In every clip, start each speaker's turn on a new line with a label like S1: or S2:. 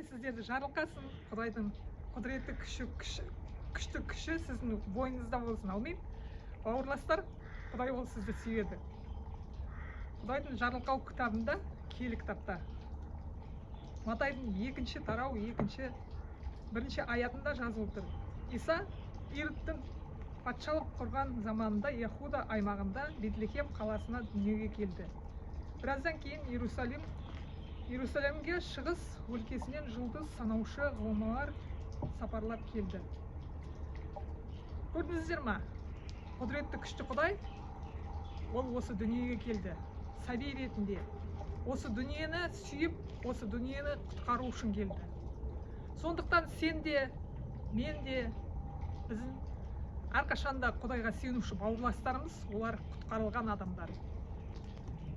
S1: Құдай сіздерді жарылқасын. Құдайдың құдіреті күшті күші сіздің бойыңызда болсын. Аумин. Бауырластар, Құдай ол сізді сүйеді. Құдайдың жарылқау кітабында, киелі кітапта, Матайдың 2-ші тарау 1-ші аятында жазылып тұр. Иса Иродтың патшалық құрған заманында Яхуда аймағында Бетлехем қаласына дүниеге келді. Біраздан кейін Иерусалимге шығыс өлкесінен жұлдыз санаушы ғұламалар сапарлап келді. Көрдіңіздер ма? Құдіретті күшті Құдай ол осы дүниеге келді. Сәби ретінде. Осы дүниені сүйіп, осы дүниені құтқару үшін келді. Сондықтан сен де, мен де, біздің әрқашанда Құдайға сүйенуші бауырластарымыз, олар құтқарылған адамдар.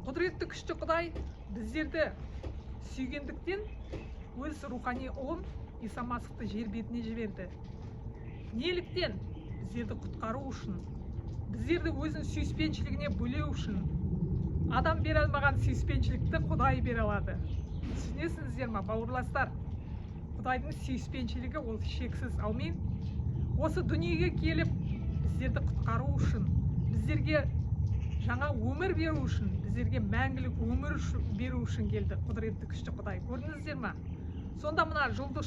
S1: Құдіретті күшті Құдай біздерді сүйгендіктен өз рухани ұлын Иса Масихты жер бетіне жіберді. Неліктен? Біздерді құтқару үшін, біздерді өзінің сүйіспеншілігіне бөлеу үшін. Адам бере алмаған сүйіспеншілікті Құдай бере алады. Түсінесіңіздер ма, бауырластар? Құдайдың сүйіспеншілігі ол шексіз. Аумин. Осы дүниеге келіп, біздерді құтқару үшін, біздерге жаңа өмір беру үшін, біздерге мәңгілік өмір беру үшін келді құдіретті күшті Құдай. Көрдіңіздер ма? Сонда мына жұлдыз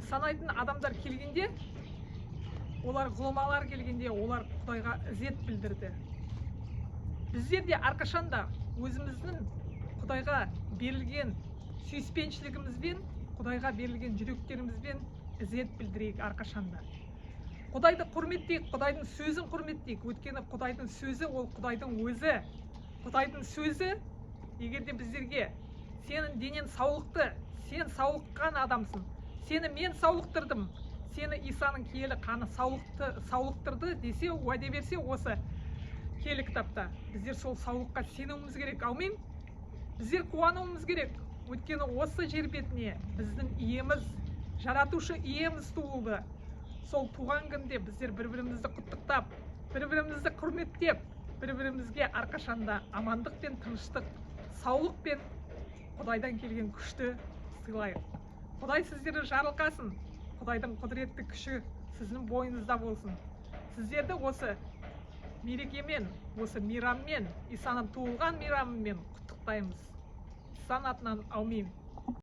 S1: санайтын адамдар келгенде, олар ғұламалар келгенде, олар Құдайға ізет білдірді. Біздер де әрқашанда өзіміздің Құдайға берілген сүйіспеншілігімізбен, Құдайға берілген жүректерімізбен ізет білдірейік әрқашанда. Құдайды құрметтейік, Құдайдың сөзін құрметтейік. Өйткені Құдайдың сөзі ол Құдайдың өзі. Құдайдың сөзі, егерде біздерге сенің денен саулықты, сен саулыққан адамсың, сені мен саулықтырдым, сені Исаның киелі қаны саулықтырды десе, уәде берсе осы киелі кітапта, біздер сол саулыққа сенуіміз керек. Аумин. Біздер қуануымыз керек. Өйткені осы жер бетіне біздің иеміз, жаратушы иеміз туылды. Сол туған күнде біздер бір-бірімізді құттықтап, бір-бірімізді құрметтеп, бір-бірімізге әрқашанда амандық пен тыныштық, саулық пен Құдайдан келген күшті сыйлайық. Құдай сіздерді жарылқасын. Құдайдың құдіретті күші сіздің бойыңызда болсын. Сіздерді осы мерекемен, осы мейраммен, Исаның туылған мейрамымен құттықтаймыз. Исаның атынан аумин.